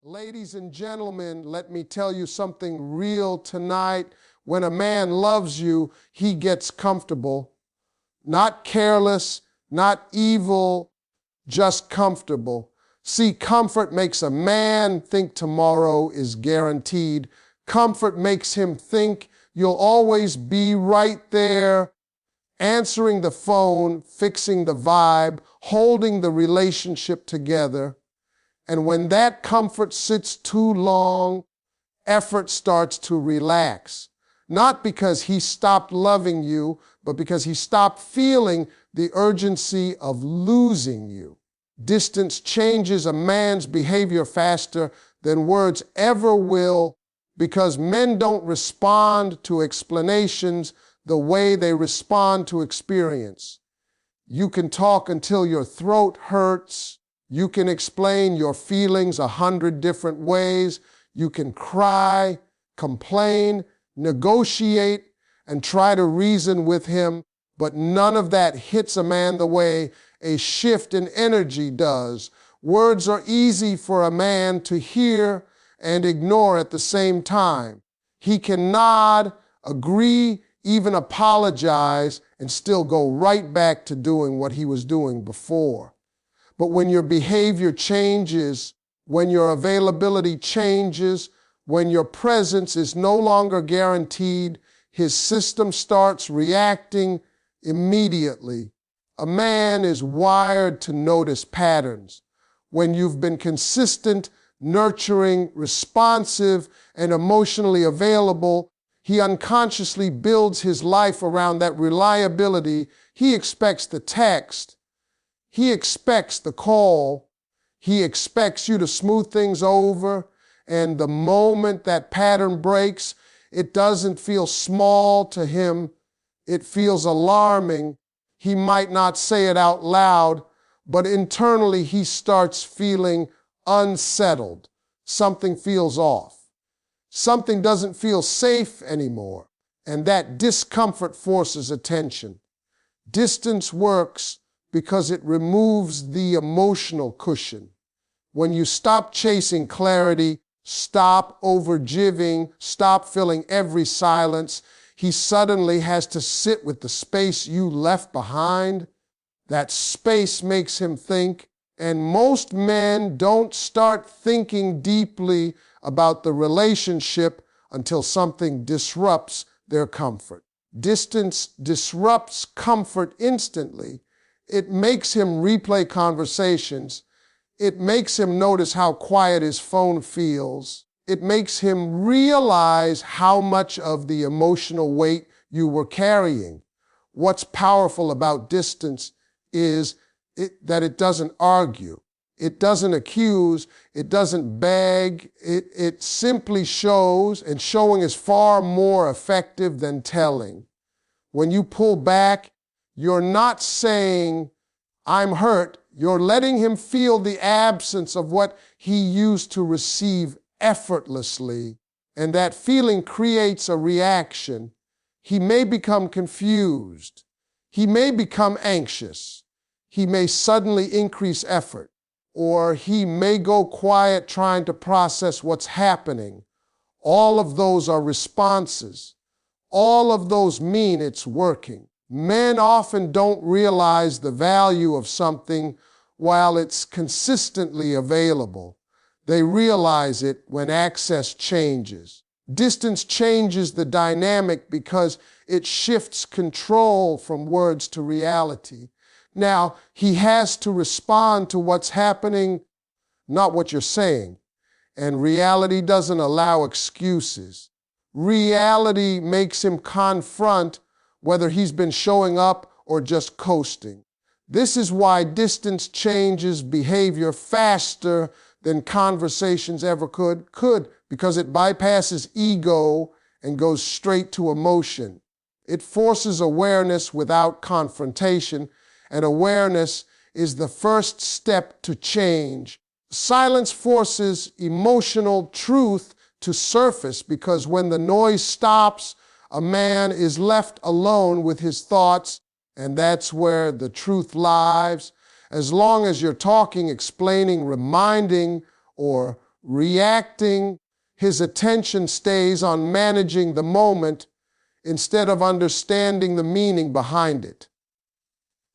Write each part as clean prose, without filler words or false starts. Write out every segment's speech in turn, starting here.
Ladies and gentlemen, let me tell you something real tonight. When a man loves you, he gets comfortable. Not careless, not evil, just comfortable. See, comfort makes a man think tomorrow is guaranteed. Comfort makes him think you'll always be right there, answering the phone, fixing the vibe, holding the relationship together. And when that comfort sits too long, effort starts to relax. Not because he stopped loving you, but because he stopped feeling the urgency of losing you. Distance changes a man's behavior faster than words ever will, because men don't respond to explanations the way they respond to experience. You can talk until your throat hurts. You can explain your feelings 100 different ways. You can cry, complain, negotiate, and try to reason with him, but none of that hits a man the way a shift in energy does. Words are easy for a man to hear and ignore at the same time. He can nod, agree, even apologize, and still go right back to doing what he was doing before. But when your behavior changes, when your availability changes, when your presence is no longer guaranteed, his system starts reacting immediately. A man is wired to notice patterns. When you've been consistent, nurturing, responsive, and emotionally available, he unconsciously builds his life around that reliability. He expects the text. He expects the call. He expects you to smooth things over. And the moment that pattern breaks, it doesn't feel small to him. It feels alarming. He might not say it out loud, but internally he starts feeling unsettled. Something feels off. Something doesn't feel safe anymore. And that discomfort forces attention. Distance works because it removes the emotional cushion. When you stop chasing clarity, stop over-giving, stop filling every silence, he suddenly has to sit with the space you left behind. That space makes him think, and most men don't start thinking deeply about the relationship until something disrupts their comfort. Distance disrupts comfort instantly. It makes him replay conversations. It makes him notice how quiet his phone feels. It makes him realize how much of the emotional weight you were carrying. What's powerful about distance is that it doesn't argue. It doesn't accuse. It doesn't beg. It simply shows, and showing is far more effective than telling. When you pull back, you're not saying, "I'm hurt." You're letting him feel the absence of what he used to receive effortlessly, and that feeling creates a reaction. He may become confused. He may become anxious. He may suddenly increase effort, or he may go quiet trying to process what's happening. All of those are responses. All of those mean it's working. Men often don't realize the value of something while it's consistently available. They realize it when access changes. Distance changes the dynamic because it shifts control from words to reality. Now, he has to respond to what's happening, not what you're saying. And reality doesn't allow excuses. Reality makes him confront whether he's been showing up or just coasting. This is why distance changes behavior faster than conversations ever could, because it bypasses ego and goes straight to emotion. It forces awareness without confrontation, and awareness is the first step to change. Silence forces emotional truth to surface, because when the noise stops, a man is left alone with his thoughts, and that's where the truth lies. As long as you're talking, explaining, reminding, or reacting. His attention stays on managing the moment instead of understanding the meaning behind it.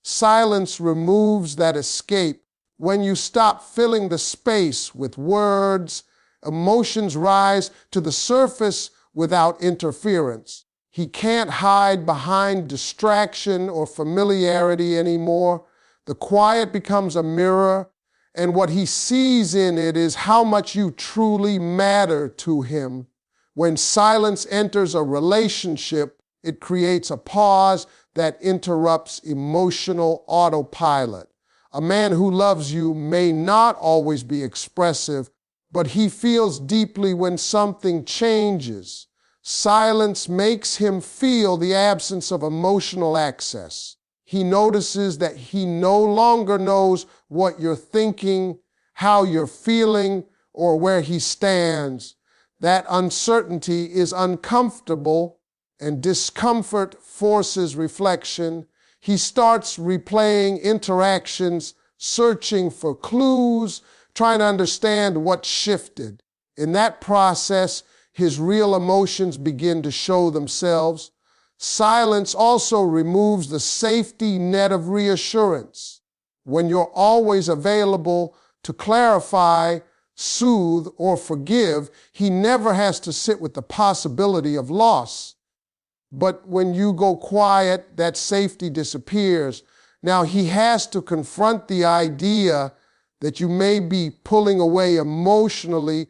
Silence removes that escape. When you stop filling the space with words, emotions rise to the surface without interference. He can't hide behind distraction or familiarity anymore. The quiet becomes a mirror, and what he sees in it is how much you truly matter to him. When silence enters a relationship, it creates a pause that interrupts emotional autopilot. A man who loves you may not always be expressive, but he feels deeply when something changes. Silence makes him feel the absence of emotional access. He notices that he no longer knows what you're thinking, how you're feeling, or where he stands. That uncertainty is uncomfortable, and discomfort forces reflection. He starts replaying interactions, searching for clues, trying to understand what shifted. In that process, his real emotions begin to show themselves. Silence also removes the safety net of reassurance. When you're always available to clarify, soothe, or forgive, he never has to sit with the possibility of loss. But when you go quiet, that safety disappears. Now he has to confront the idea that you may be pulling away emotionally.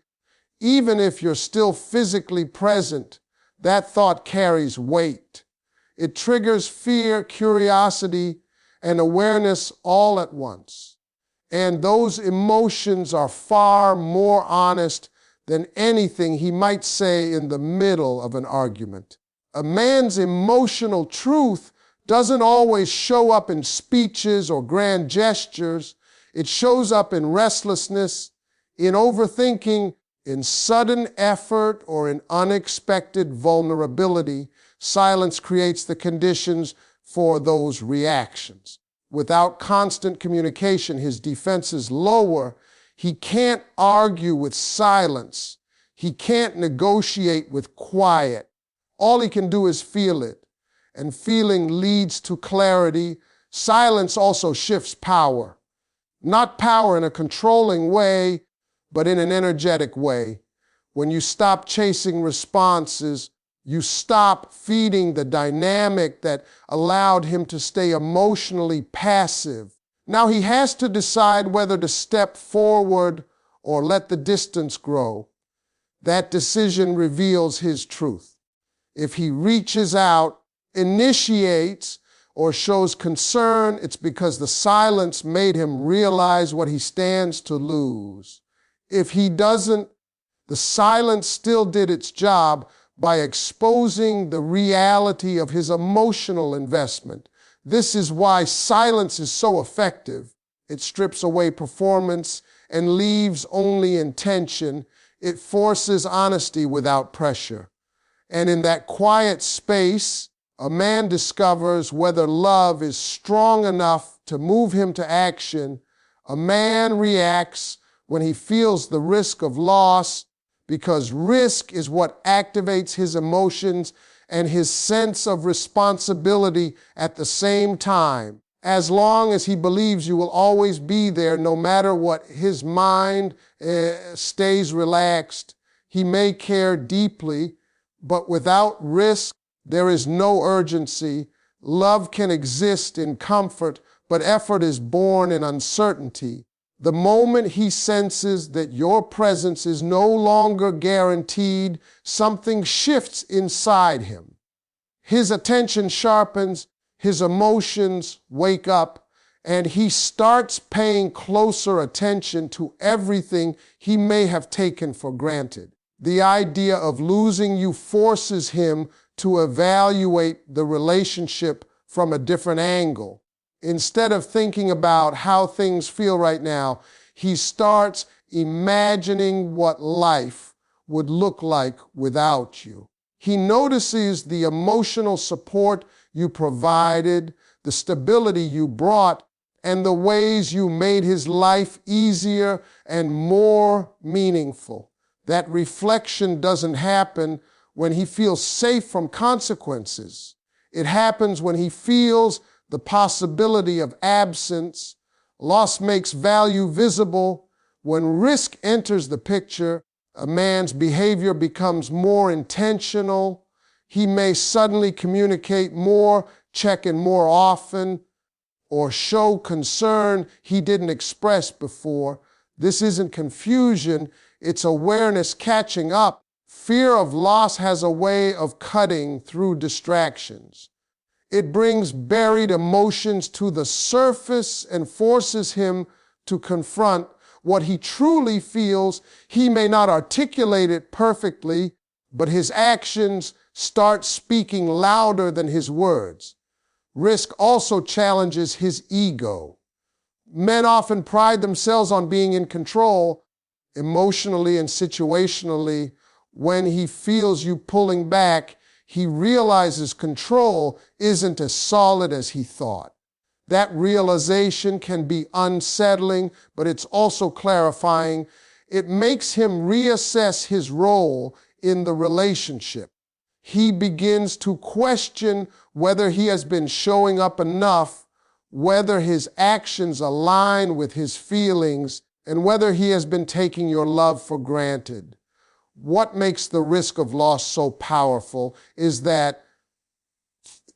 Even if you're still physically present, that thought carries weight. It triggers fear, curiosity, and awareness all at once. And those emotions are far more honest than anything he might say in the middle of an argument. A man's emotional truth doesn't always show up in speeches or grand gestures. It shows up in restlessness, in overthinking, in sudden effort, or in unexpected vulnerability. Silence creates the conditions for those reactions. Without constant communication, his defenses lower. He can't argue with silence. He can't negotiate with quiet. All he can do is feel it, and feeling leads to clarity. Silence also shifts power. Not power in a controlling way, but in an energetic way. When you stop chasing responses, you stop feeding the dynamic that allowed him to stay emotionally passive. Now he has to decide whether to step forward or let the distance grow. That decision reveals his truth. If he reaches out, initiates, or shows concern, it's because the silence made him realize what he stands to lose. If he doesn't, the silence still did its job by exposing the reality of his emotional investment. This is why silence is so effective. It strips away performance and leaves only intention. It forces honesty without pressure. And in that quiet space, a man discovers whether love is strong enough to move him to action. A man reacts when he feels the risk of loss, because risk is what activates his emotions and his sense of responsibility at the same time. As long as he believes you will always be there, no matter what, his mind stays relaxed. He may care deeply, but without risk, there is no urgency. Love can exist in comfort, but effort is born in uncertainty. The moment he senses that your presence is no longer guaranteed, something shifts inside him. His attention sharpens, his emotions wake up, and he starts paying closer attention to everything he may have taken for granted. The idea of losing you forces him to evaluate the relationship from a different angle. Instead of thinking about how things feel right now, he starts imagining what life would look like without you. He notices the emotional support you provided, the stability you brought, and the ways you made his life easier and more meaningful. That reflection doesn't happen when he feels safe from consequences. It happens when he feels the possibility of absence. Loss makes value visible. When risk enters the picture, a man's behavior becomes more intentional. He may suddenly communicate more, check in more often, or show concern he didn't express before. This isn't confusion, it's awareness catching up. Fear of loss has a way of cutting through distractions. It brings buried emotions to the surface and forces him to confront what he truly feels. He may not articulate it perfectly, but his actions start speaking louder than his words. Risk also challenges his ego. Men often pride themselves on being in control emotionally and situationally. When he feels you pulling back, he realizes control isn't as solid as he thought. That realization can be unsettling, but it's also clarifying. It makes him reassess his role in the relationship. He begins to question whether he has been showing up enough, whether his actions align with his feelings, and whether he has been taking your love for granted. What makes the risk of loss so powerful is that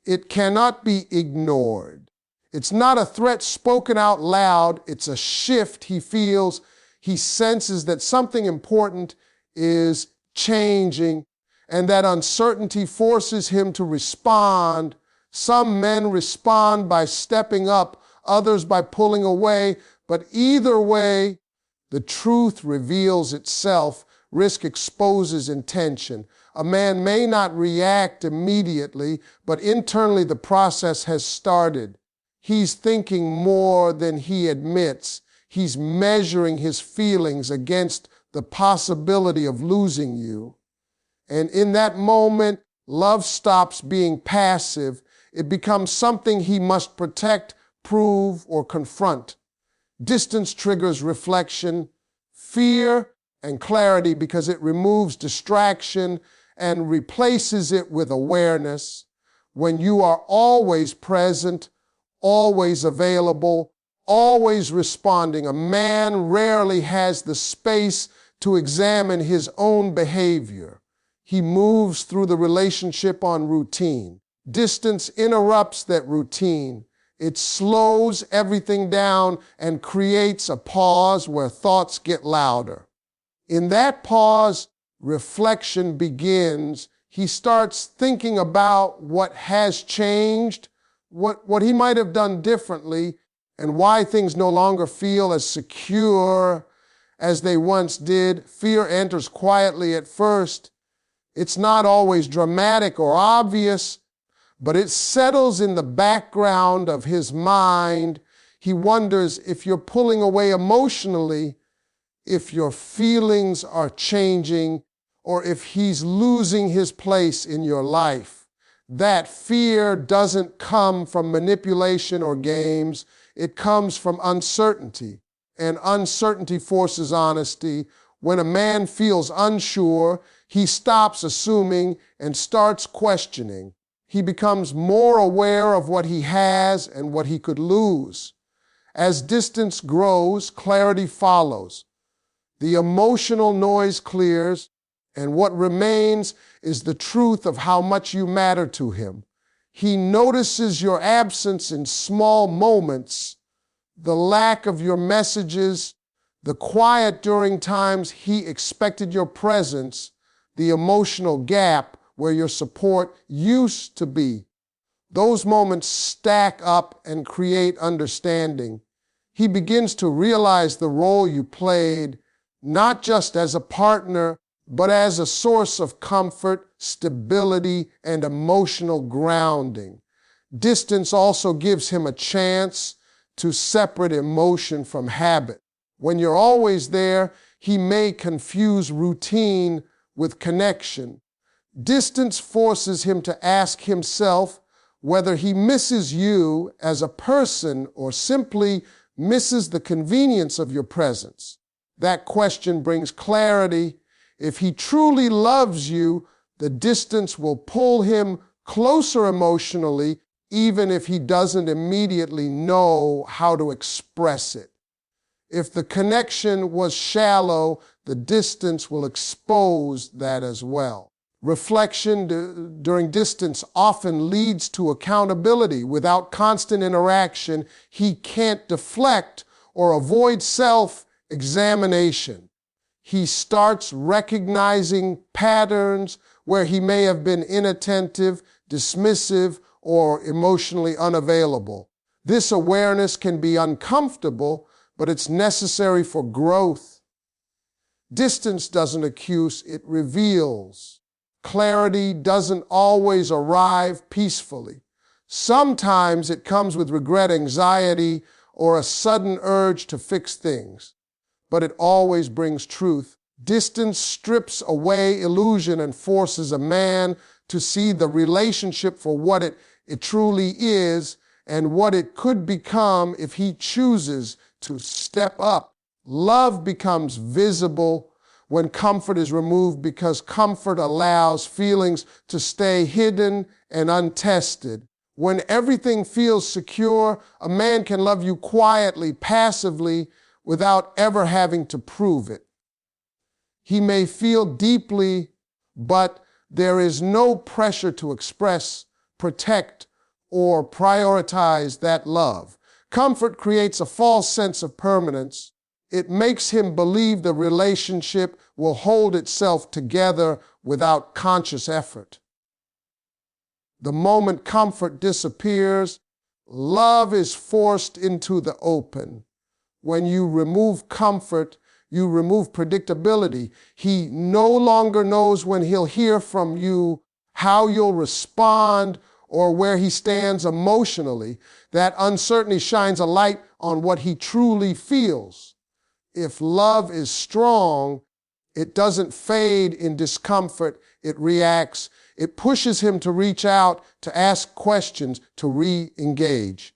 it cannot be ignored. It's not a threat spoken out loud, it's a shift he feels. He senses that something important is changing, and that uncertainty forces him to respond. Some men respond by stepping up, others by pulling away, but either way, the truth reveals itself. Risk exposes intention. A man may not react immediately, but internally the process has started. He's thinking more than he admits. He's measuring his feelings against the possibility of losing you. And in that moment, love stops being passive. It becomes something he must protect, prove, or confront. Distance triggers reflection, fear, and clarity because it removes distraction and replaces it with awareness. When you are always present, always available, always responding, a man rarely has the space to examine his own behavior. He moves through the relationship on routine. Distance interrupts that routine. It slows everything down and creates a pause where thoughts get louder. In that pause, reflection begins. He starts thinking about what has changed, what he might have done differently, and why things no longer feel as secure as they once did. Fear enters quietly at first. It's not always dramatic or obvious, but it settles in the background of his mind. He wonders if you're pulling away emotionally, if your feelings are changing, or if he's losing his place in your life. That fear doesn't come from manipulation or games. It comes from uncertainty, and uncertainty forces honesty. When a man feels unsure, he stops assuming and starts questioning. He becomes more aware of what he has and what he could lose. As distance grows, clarity follows. The emotional noise clears, and what remains is the truth of how much you matter to him. He notices your absence in small moments, the lack of your messages, the quiet during times he expected your presence, the emotional gap where your support used to be. Those moments stack up and create understanding. He begins to realize the role you played, not just as a partner, but as a source of comfort, stability, and emotional grounding. Distance also gives him a chance to separate emotion from habit. When you're always there, he may confuse routine with connection. Distance forces him to ask himself, whether he misses you as a person or simply misses the convenience of your presence. That question brings clarity. If he truly loves you, the distance will pull him closer emotionally, even if he doesn't immediately know how to express it. If the connection was shallow, the distance will expose that as well. Reflection during distance often leads to accountability. Without constant interaction, he can't deflect or avoid self-examination. He starts recognizing patterns where he may have been inattentive, dismissive, or emotionally unavailable. This awareness can be uncomfortable, but it's necessary for growth. Distance doesn't accuse, it reveals. Clarity doesn't always arrive peacefully. Sometimes it comes with regret, anxiety, or a sudden urge to fix things. But it always brings truth. Distance strips away illusion and forces a man to see the relationship for what it truly is and what it could become if he chooses to step up. Love becomes visible when comfort is removed, because comfort allows feelings to stay hidden and untested. When everything feels secure, a man can love you quietly, passively, without ever having to prove it. He may feel deeply, but there is no pressure to express, protect, or prioritize that love. Comfort creates a false sense of permanence. It makes him believe the relationship will hold itself together without conscious effort. The moment comfort disappears, love is forced into the open. When you remove comfort, you remove predictability. He no longer knows when he'll hear from you, how you'll respond, or where he stands emotionally. That uncertainty shines a light on what he truly feels. If love is strong, it doesn't fade in discomfort, it reacts. It pushes him to reach out, to ask questions, to re-engage.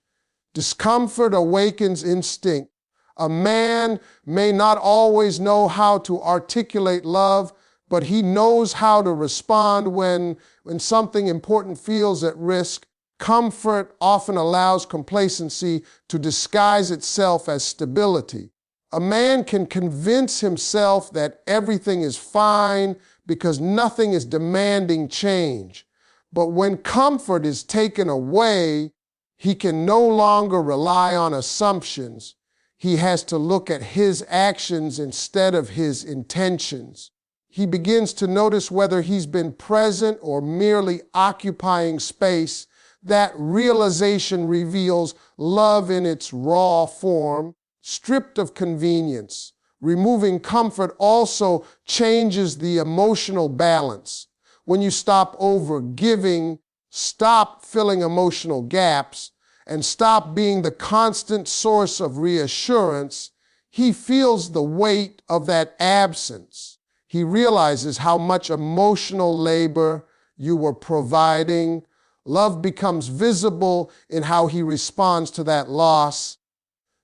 Discomfort awakens instinct. A man may not always know how to articulate love, but he knows how to respond when something important feels at risk. Comfort often allows complacency to disguise itself as stability. A man can convince himself that everything is fine because nothing is demanding change. But when comfort is taken away, he can no longer rely on assumptions. He has to look at his actions instead of his intentions. He begins to notice whether he's been present or merely occupying space. That realization reveals love in its raw form, stripped of convenience. Removing comfort also changes the emotional balance. When you stop over-giving, stop filling emotional gaps, and stop being the constant source of reassurance, he feels the weight of that absence. He realizes how much emotional labor you were providing. Love becomes visible in how he responds to that loss.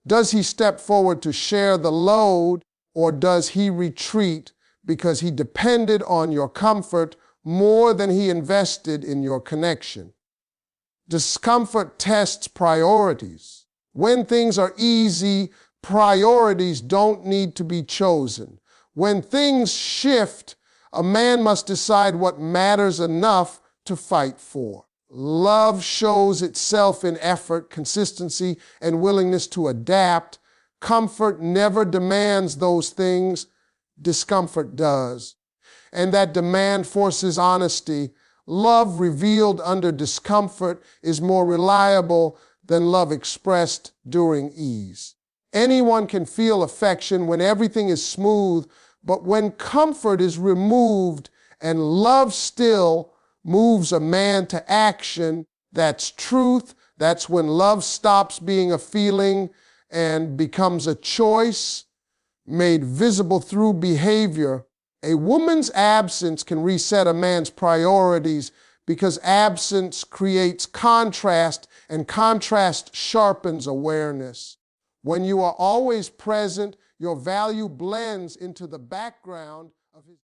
Does he step forward to share the load, or does he retreat because he depended on your comfort more than he invested in your connection? Discomfort tests priorities. When things are easy, priorities don't need to be chosen. When things shift, a man must decide what matters enough to fight for. Love shows itself in effort, consistency, and willingness to adapt. Comfort never demands those things. Discomfort does. And that demand forces honesty. Love revealed under discomfort is more reliable than love expressed during ease. Anyone can feel affection when everything is smooth, but when comfort is removed and love still moves a man to action, that's truth. That's when love stops being a feeling and becomes a choice made visible through behavior. A woman's absence can reset a man's priorities because absence creates contrast, and contrast sharpens awareness. When you are always present, your value blends into the background of his